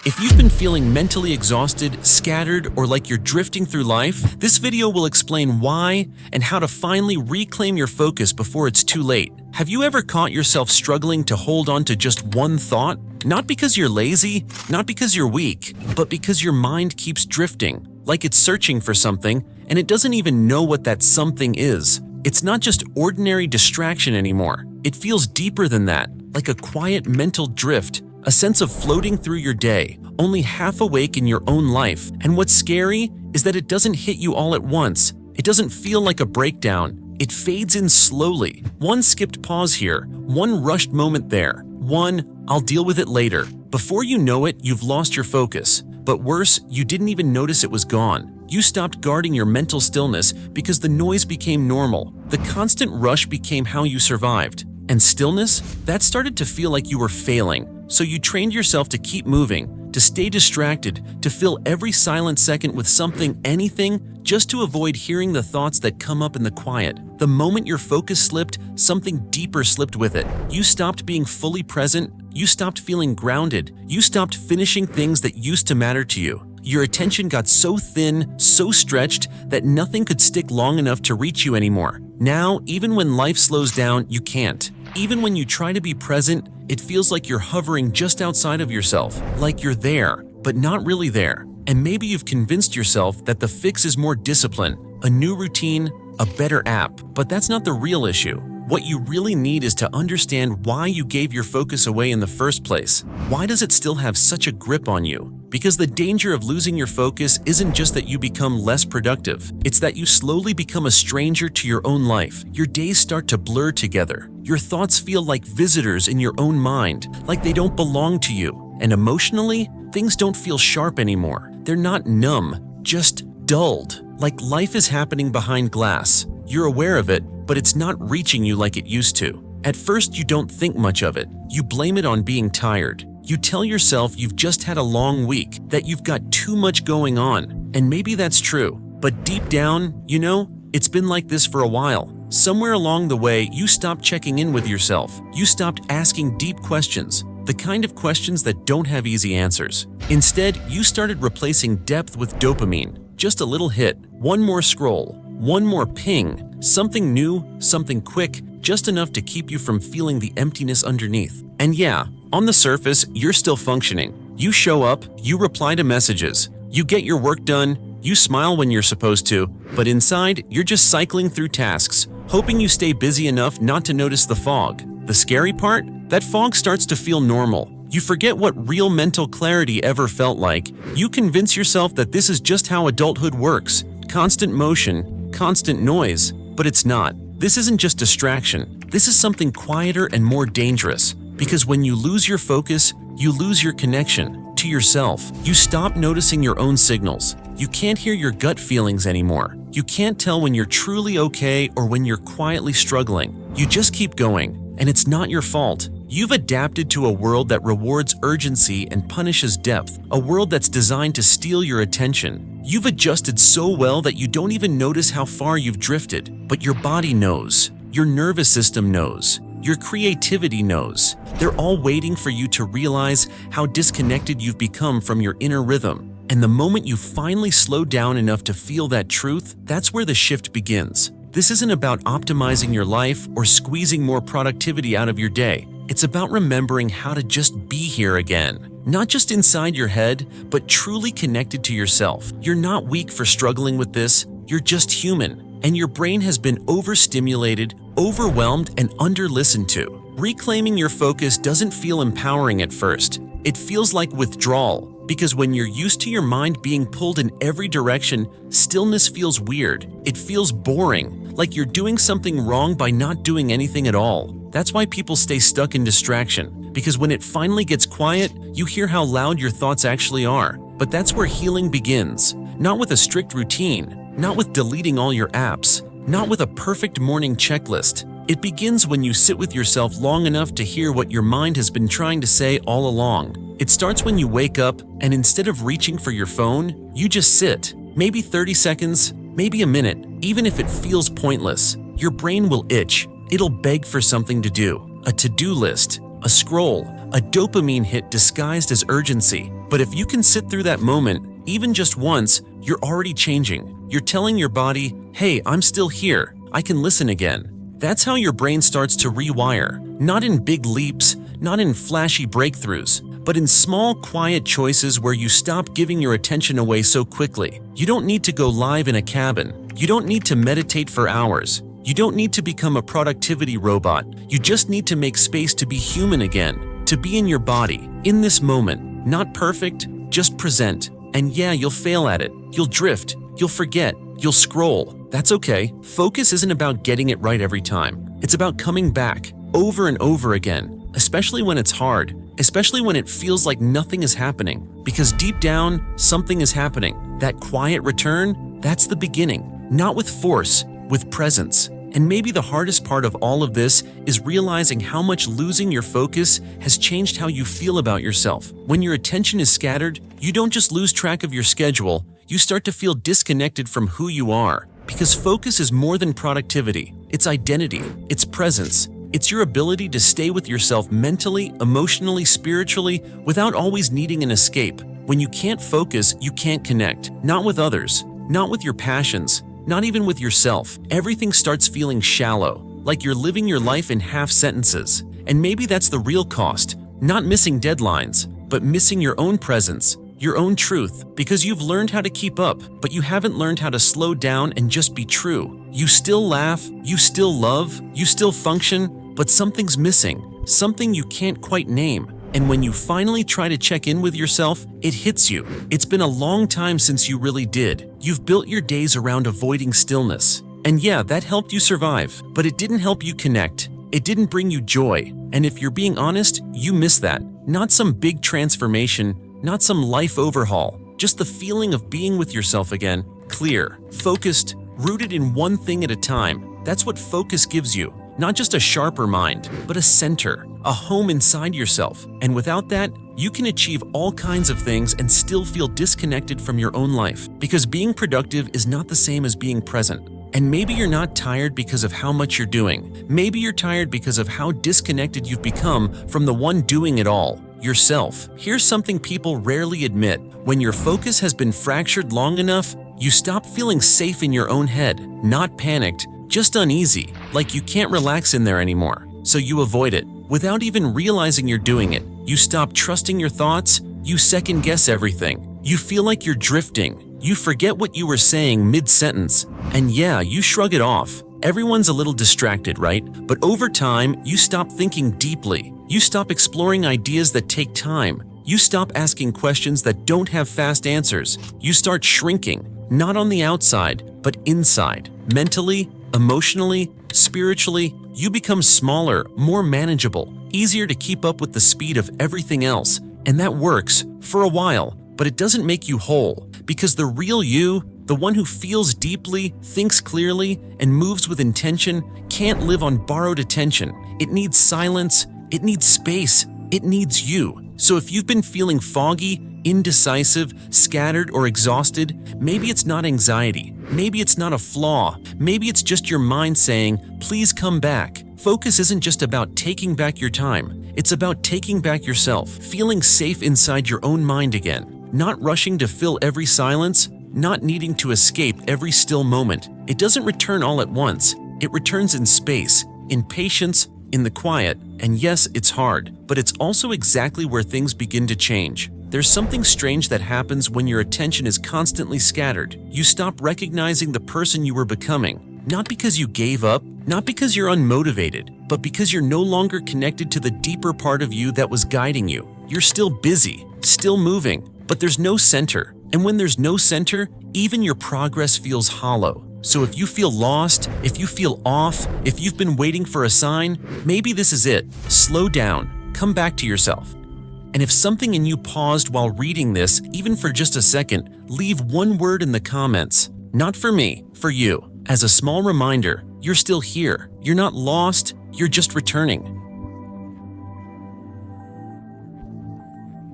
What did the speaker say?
If you've been feeling mentally exhausted, scattered, or like you're drifting through life, this video will explain why and how to finally reclaim your focus before it's too late. Have you ever caught yourself struggling to hold on to just one thought? Not because you're lazy, not because you're weak, but because your mind keeps drifting, like it's searching for something, and it doesn't even know what that something is. It's not just ordinary distraction anymore. It feels deeper than that, like a quiet mental drift, a sense of floating through your day, only half awake in your own life. And what's scary is that it doesn't hit you all at once. It doesn't feel like a breakdown. It fades in slowly. One skipped pause here, one rushed moment there, one "I'll deal with it later." Before you know it, you've lost your focus. But worse, you didn't even notice it was gone. You stopped guarding your mental stillness because the noise became normal. The constant rush became how you survived. And stillness? That started to feel like you were failing. So you trained yourself to keep moving, to stay distracted, to fill every silent second with something, anything, just to avoid hearing the thoughts that come up in the quiet. The moment your focus slipped, something deeper slipped with it. You stopped being fully present. You stopped feeling grounded. You stopped finishing things that used to matter to you. Your attention got so thin, so stretched, that nothing could stick long enough to reach you anymore. Now, even when life slows down, you can't. Even when you try to be present, it feels like you're hovering just outside of yourself, like you're there, but not really there. And maybe you've convinced yourself that the fix is more discipline, a new routine, a better app, but that's not the real issue. What you really need is to understand why you gave your focus away in the first place. Why does it still have such a grip on you? Because the danger of losing your focus isn't just that you become less productive. It's that you slowly become a stranger to your own life. Your days start to blur together. Your thoughts feel like visitors in your own mind, like they don't belong to you. And emotionally, things don't feel sharp anymore. They're not numb, just dulled, like life is happening behind glass. You're aware of it, but it's not reaching you like it used to. At first, you don't think much of it. You blame it on being tired. You tell yourself you've just had a long week, that you've got too much going on. And maybe that's true. But deep down, it's been like this for a while. Somewhere along the way, you stopped checking in with yourself. You stopped asking deep questions, the kind of questions that don't have easy answers. Instead, you started replacing depth with dopamine. Just a little hit, one more scroll, one more ping, something new, something quick, just enough to keep you from feeling the emptiness underneath. And yeah, on the surface, you're still functioning. You show up, you reply to messages, you get your work done, you smile when you're supposed to, but inside, you're just cycling through tasks, hoping you stay busy enough not to notice the fog. The scary part? That fog starts to feel normal. You forget what real mental clarity ever felt like. You convince yourself that this is just how adulthood works. Constant motion, constant noise. But it's not. This isn't just distraction. This is something quieter and more dangerous. Because when you lose your focus, you lose your connection to yourself. You stop noticing your own signals. You can't hear your gut feelings anymore. You can't tell when you're truly okay or when you're quietly struggling. You just keep going, and it's not your fault. You've adapted to a world that rewards urgency and punishes depth, a world that's designed to steal your attention. You've adjusted so well that you don't even notice how far you've drifted, but your body knows, your nervous system knows, your creativity knows. They're all waiting for you to realize how disconnected you've become from your inner rhythm. And the moment you finally slow down enough to feel that truth, that's where the shift begins. This isn't about optimizing your life or squeezing more productivity out of your day. It's about remembering how to just be here again. Not just inside your head, but truly connected to yourself. You're not weak for struggling with this. You're just human. And your brain has been overstimulated, overwhelmed, and under-listened to. Reclaiming your focus doesn't feel empowering at first. It feels like withdrawal. Because when you're used to your mind being pulled in every direction, stillness feels weird. It feels boring, like you're doing something wrong by not doing anything at all. That's why people stay stuck in distraction, because when it finally gets quiet, you hear how loud your thoughts actually are. But that's where healing begins. Not with a strict routine, not with deleting all your apps, not with a perfect morning checklist. It begins when you sit with yourself long enough to hear what your mind has been trying to say all along. It starts when you wake up, and instead of reaching for your phone, you just sit. Maybe 30 seconds, maybe a minute. Even if it feels pointless, your brain will itch. It'll beg for something to do. A to-do list, a scroll, a dopamine hit disguised as urgency. But if you can sit through that moment, even just once, you're already changing. You're telling your body, hey, I'm still here. I can listen again. That's how your brain starts to rewire. Not in big leaps, not in flashy breakthroughs, but in small, quiet choices where you stop giving your attention away so quickly. You don't need to go live in a cabin. You don't need to meditate for hours. You don't need to become a productivity robot. You just need to make space to be human again, to be in your body, in this moment. Not perfect, just present. And yeah, you'll fail at it. You'll drift. You'll forget. You'll scroll. That's okay. Focus isn't about getting it right every time. It's about coming back, over and over again, especially when it's hard, especially when it feels like nothing is happening. Because deep down, something is happening. That quiet return, that's the beginning. Not with force, with presence. And maybe the hardest part of all of this is realizing how much losing your focus has changed how you feel about yourself. When your attention is scattered, you don't just lose track of your schedule, you start to feel disconnected from who you are. Because focus is more than productivity. It's identity. It's presence. It's your ability to stay with yourself mentally, emotionally, spiritually, without always needing an escape. When you can't focus, you can't connect. Not with others. Not with your passions. Not even with yourself. Everything starts feeling shallow, like you're living your life in half sentences. And maybe that's the real cost. Not missing deadlines, but missing your own presence, your own truth, because you've learned how to keep up, but you haven't learned how to slow down and just be true. You still laugh, you still love, you still function, but something's missing, something you can't quite name. And when you finally try to check in with yourself, it hits you. It's been a long time since you really did. You've built your days around avoiding stillness. And yeah, that helped you survive, but it didn't help you connect. It didn't bring you joy. And if you're being honest, you miss that. Not some big transformation, not some life overhaul, just the feeling of being with yourself again, clear, focused, rooted in one thing at a time. That's what focus gives you. Not just a sharper mind, but a center, a home inside yourself. And without that, you can achieve all kinds of things and still feel disconnected from your own life. Because being productive is not the same as being present. And maybe you're not tired because of how much you're doing. Maybe you're tired because of how disconnected you've become from the one doing it all, yourself. Here's something people rarely admit. When your focus has been fractured long enough, you stop feeling safe in your own head, not panicked, just uneasy, like you can't relax in there anymore. So you avoid it. Without even realizing you're doing it, you stop trusting your thoughts, you second-guess everything. You feel like you're drifting. You forget what you were saying mid-sentence. And yeah, you shrug it off. Everyone's a little distracted, right? But over time, you stop thinking deeply. You stop exploring ideas that take time. You stop asking questions that don't have fast answers. You start shrinking, not on the outside, but inside. Mentally, emotionally, spiritually, you become smaller, more manageable, easier to keep up with the speed of everything else. And that works, for a while, but it doesn't make you whole. Because the real you, the one who feels deeply, thinks clearly, and moves with intention, can't live on borrowed attention. It needs silence, it needs space, it needs you. So if you've been feeling foggy, indecisive, scattered, or exhausted, maybe it's not anxiety. Maybe it's not a flaw. Maybe it's just your mind saying, please come back. Focus isn't just about taking back your time. It's about taking back yourself, feeling safe inside your own mind again, not rushing to fill every silence, not needing to escape every still moment. It doesn't return all at once. It returns in space, in patience, in the quiet. And yes, it's hard, but it's also exactly where things begin to change. There's something strange that happens when your attention is constantly scattered. You stop recognizing the person you were becoming, not because you gave up, not because you're unmotivated, but because you're no longer connected to the deeper part of you that was guiding you. You're still busy, still moving, but there's no center. And when there's no center, even your progress feels hollow. So if you feel lost, if you feel off, if you've been waiting for a sign, maybe this is it. Slow down, come back to yourself. And if something in you paused while reading this, even for just a second, leave one word in the comments. Not for me, for you. As a small reminder, you're still here. You're not lost, you're just returning.